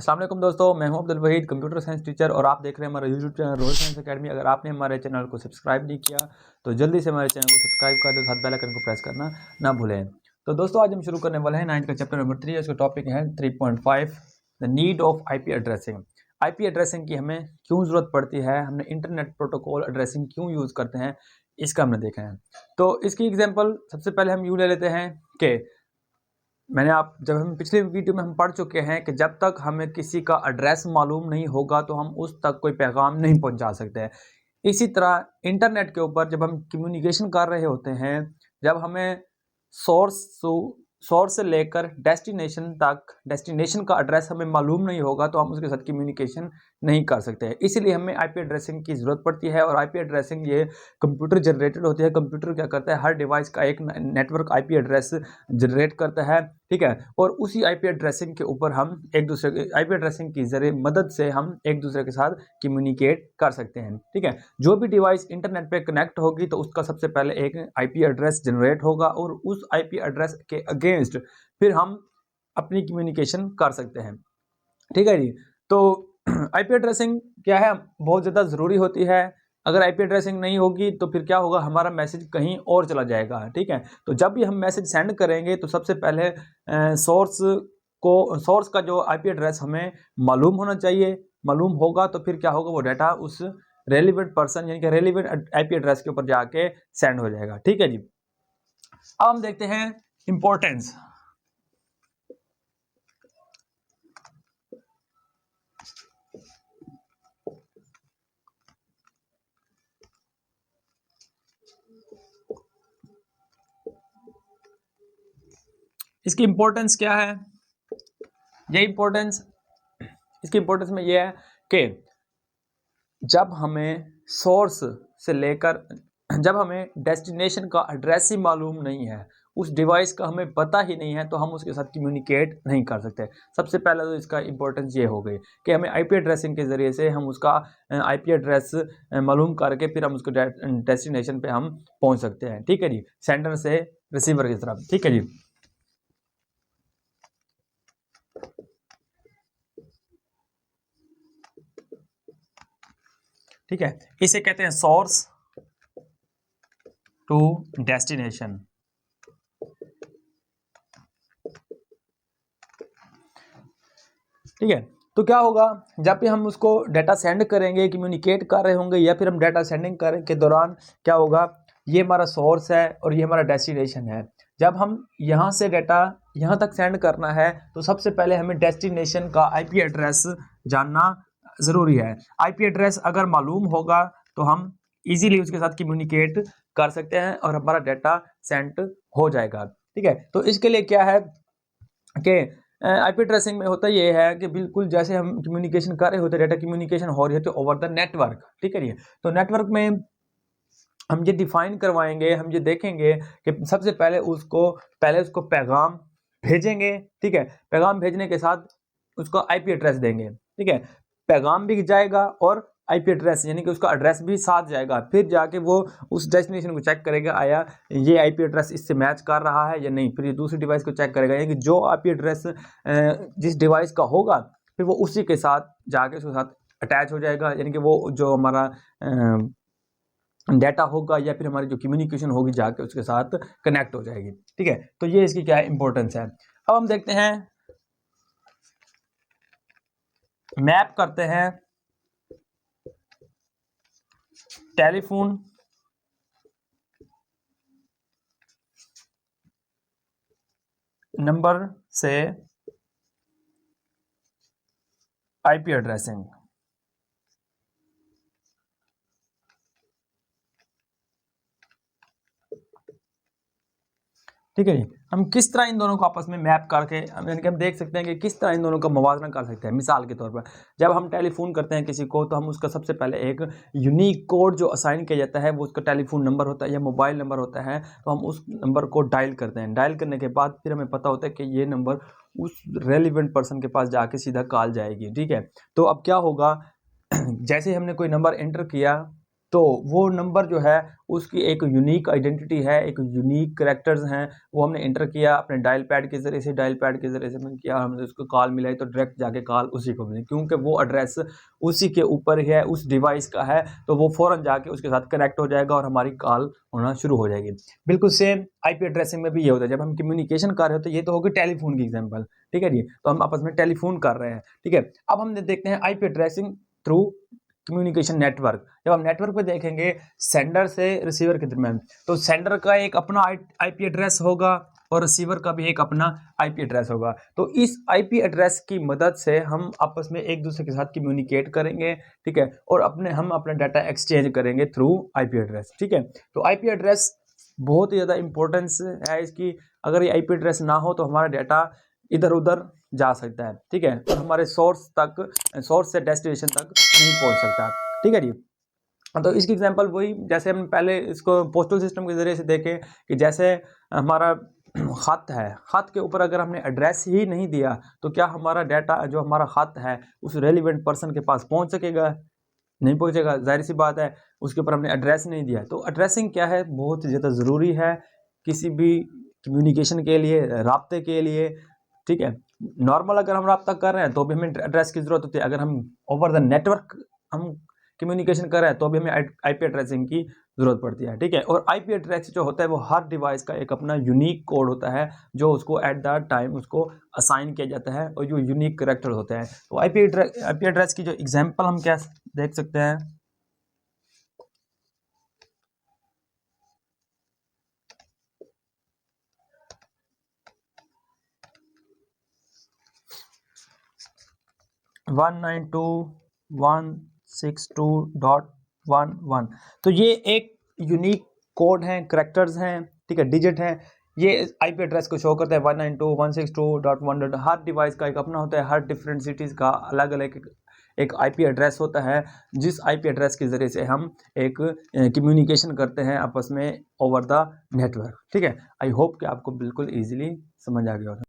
अस्सलाम वालेकुम दोस्तों, मैं हूं Abdul Waheed, computer science teacher और आप देख रहे हैं हमारा यूट्यूब चैनल रोहल साइंस एकेडमी। अगर आपने हमारे चैनल को सब्सक्राइब नहीं किया तो जल्दी से हमारे चैनल को सब्सक्राइब कर दो, साथ बेल आइकन को प्रेस करना ना भूलें। तो दोस्तों आज हम शुरू करने वाले हैं 9th का चैप्टर नंबर 3। इसका टॉपिक है 3.5 the need of IP addressing. IP addressing की हमें क्यों ज़रूरत पड़ती है, हमने इंटरनेट प्रोटोकॉल एड्रेसिंग क्यों यूज़ करते हैं, इसका हमने देखा है। तो इसकी एग्जाम्पल सबसे पहले हम यूँ ले लेते हैं कि जब हम पिछले वीडियो में हम पढ़ चुके हैं कि जब तक हमें किसी का एड्रेस मालूम नहीं होगा तो हम उस तक कोई पैगाम नहीं पहुंचा सकते हैं। इसी तरह इंटरनेट के ऊपर जब हम कम्युनिकेशन कर रहे होते हैं, जब हमें सोर्स से लेकर डेस्टिनेशन का एड्रेस हमें मालूम नहीं होगा तो हम उसके साथ कम्युनिकेशन नहीं कर सकते हैं। इसीलिए हमें आईपी एड्रेसिंग की ज़रूरत पड़ती है। और आईपी एड्रेसिंग ये कंप्यूटर जनरेटेड होती है। कंप्यूटर क्या करता है, हर डिवाइस का एक नेटवर्क आईपी एड्रेस जनरेट करता है, ठीक है। और उसी आईपी एड्रेसिंग के ऊपर हम एक दूसरे के आईपी एड्रेसिंग की जरिए मदद से हम एक दूसरे के साथ कम्युनिकेट कर सकते हैं, ठीक है। जो भी डिवाइस इंटरनेट पे कनेक्ट होगी तो उसका सबसे पहले एक आईपी एड्रेस जनरेट होगा और उस आईपी एड्रेस के अगेंस्ट फिर हम अपनी कम्युनिकेशन कर सकते हैं, ठीक है जी। तो आईपी एड्रेसिंग क्या है, बहुत ज़्यादा ज़रूरी होती है। अगर आईपी एड्रेसिंग नहीं होगी तो फिर क्या होगा, हमारा मैसेज कहीं और चला जाएगा, ठीक है। तो जब भी हम मैसेज सेंड करेंगे तो सबसे पहले सोर्स का जो आईपी एड्रेस हमें मालूम होना चाहिए। मालूम होगा तो फिर क्या होगा, वो डाटा उस रेलिवेंट पर्सन यानी कि रेलिवेंट आईपी एड्रेस के ऊपर जाके सेंड हो जाएगा, ठीक है जी। अब हम देखते हैं इंपॉर्टेंस। इसकी इंपॉर्टेंस क्या है, ये इंपॉर्टेंस इसकी इंपॉर्टेंस में ये है कि जब हमें डेस्टिनेशन का एड्रेस ही मालूम नहीं है, उस डिवाइस का हमें पता ही नहीं है, तो हम उसके साथ कम्युनिकेट नहीं कर सकते। सबसे पहले तो इसका इंपॉर्टेंस ये हो गई कि हमें आईपी एड्रेसिंग के ज़रिए से हम उसका आईपी एड्रेस मालूम करके फिर हम उसको डेस्टिनेशन पे हम पहुंच सकते हैं, ठीक है जी, सेंडर से रिसीवर की तरफ, ठीक है जी। ठीक है, इसे कहते हैं सोर्स टू डेस्टिनेशन। ठीक है, तो क्या होगा, जब भी हम उसको डाटा सेंड करेंगे, कम्युनिकेट कर रहे होंगे या फिर हम डाटा सेंडिंग कर के दौरान क्या होगा, ये हमारा सोर्स है और ये हमारा डेस्टिनेशन है। जब हम यहाँ से डाटा यहाँ तक सेंड करना है तो सबसे पहले हमें डेस्टिनेशन का आईपी एड्रेस जानना ज़रूरी है। आईपी एड्रेस अगर मालूम होगा तो हम इजीली उसके साथ कम्युनिकेट कर सकते हैं और हमारा डाटा सेंड हो जाएगा, ठीक है। तो इसके लिए क्या है कि आईपी ट्रेसिंग में होता ये है कि बिल्कुल जैसे हम कम्युनिकेशन कर रहे होते हैं, डाटा कम्युनिकेशन हो रही है तो ओवर द नेटवर्क, ठीक है। तो नेटवर्क में हम ये डिफाइन करवाएंगे, हम ये देखेंगे कि सबसे पहले उसको पैगाम भेजेंगे, ठीक है। पैगाम भेजने के साथ उसको आईपी एड्रेस देंगे, ठीक है। पैगाम भी जाएगा और आईपी एड्रेस यानी कि उसका एड्रेस भी साथ जाएगा। फिर जाके वो उस डेस्टिनेशन को चेक करेगा, आया ये आईपी एड्रेस इससे मैच कर रहा है या नहीं। फिर ये दूसरी डिवाइस को चेक करेगा, यानी कि जो आईपी एड्रेस जिस डिवाइस का होगा फिर वो उसी के साथ जाके उसके साथ अटैच हो जाएगा, यानी कि वो जो हमारा डाटा होगा या फिर हमारी जो कम्युनिकेशन होगी जाके उसके साथ कनेक्ट हो जाएगी, ठीक है। तो ये इसकी क्या है, इंपॉर्टेंस है। अब हम देखते हैं, मैप करते हैं टेलीफोन नंबर से आईपी एड्रेसिंग। ठीक है जी, हम किस तरह इन दोनों को आपस में मैप करके यानी कि हम देख सकते हैं कि किस तरह इन दोनों का मवाजना कर सकते हैं। मिसाल के तौर पर जब हम टेलीफोन करते हैं किसी को तो हम उसका सबसे पहले एक यूनिक कोड जो असाइन किया जाता है वो उसका टेलीफोन नंबर होता है या मोबाइल नंबर होता है, तो हम उस नंबर को डायल करते हैं। डायल करने के बाद फिर हमें पता होता है कि ये नंबर उस रेलिवेंट पर्सन के पास जाके सीधा कॉल जाएगी, ठीक है। तो अब क्या होगा, जैसे हमने कोई नंबर एंटर किया तो वो नंबर जो है उसकी एक यूनिक आइडेंटिटी है, एक यूनिक करैक्टर्स हैं, वो हमने एंटर किया अपने डायल पैड के ज़रिए से, डायल पैड के ज़रिए से हमने किया, हमने उसको कॉल मिलाई तो डायरेक्ट जाके कॉल उसी को मिली, क्योंकि वो एड्रेस उसी के ऊपर ही है, उस डिवाइस का है, तो वो फ़ौरन जाके उसके साथ कनेक्ट हो जाएगा और हमारी कॉल होना शुरू हो जाएगी। बिल्कुल सेम आईपी एड्रेसिंग में भी ये होता है, जब हम कम्युनिकेशन कर रहे हो तो ये तो होगी टेलीफोन की एग्जाम्पल, ठीक है जी, तो हम आपस में टेलीफोन कर रहे हैं, ठीक है। अब हम देखते हैं IP addressing through communication network. जब हम नेटवर्क पे देखेंगे सेंडर से रिसीवर के दरमियान, तो सेंडर का एक अपना आईपी एड्रेस होगा और रिसीवर का भी एक अपना आईपी एड्रेस होगा। तो इस आईपी एड्रेस की मदद से हम आपस में एक दूसरे के साथ कम्युनिकेट करेंगे, ठीक है, और हम अपना डाटा एक्सचेंज करेंगे थ्रू आईपी एड्रेस, ठीक है। तो आईपी एड्रेस बहुत ही ज़्यादा इंपॉर्टेंस है इसकी, अगर ये आईपी एड्रेस ना हो तो हमारा डाटा इधर उधर जा सकता है, ठीक है, और हमारे सोर्स से डेस्टिनेशन तक नहीं पहुंच सकता, ठीक है जी। तो इसकी एग्जांपल वही, जैसे हम पहले इसको पोस्टल सिस्टम के ज़रिए से देखें कि जैसे हमारा खत है, खत के ऊपर अगर हमने एड्रेस ही नहीं दिया तो क्या हमारा डाटा जो हमारा खत है उस रेलिवेंट पर्सन के पास पहुंच सकेगा? नहीं पहुंचेगा, जाहिर सी बात है, उसके ऊपर हमने एड्रेस नहीं दिया। तो एड्रेसिंग क्या है, बहुत ज़्यादा ज़रूरी है किसी भी कम्युनिकेशन के लिए, राब्ते के लिए, ठीक है। नॉर्मल अगर हम राब्ता कर रहे हैं तो भी हमें एड्रेस की ज़रूरत होती है, अगर हम ओवर द नेटवर्क हम कम्युनिकेशन कर रहे हैं तो भी हमें आईपी एड्रेसिंग की ज़रूरत पड़ती है, ठीक है। और आईपी एड्रेस जो होता है वो हर डिवाइस का एक अपना यूनिक कोड होता है जो उसको एट द टाइम उसको असाइन किया जाता है और जो यूनिक करैक्टर होते हैं। तो आईपी एड्रेस की जो एग्जांपल हम क्या देख सकते हैं, 192.162.11, तो ये एक यूनिक कोड हैं, करैक्टर्स हैं, ठीक है, डिजिट हैं, ये आईपी एड्रेस को शो करता है। 192.162.1, हर डिवाइस का एक अपना होता है, हर डिफरेंट सिटीज़ का अलग अलग एक आईपी एड्रेस होता है, जिस आईपी एड्रेस के ज़रिए से हम एक कम्युनिकेशन करते हैं आपस में ओवर द नेटवर्क, ठीक है। आई होप कि आपको बिल्कुल ईजिली समझ आ गया होगा।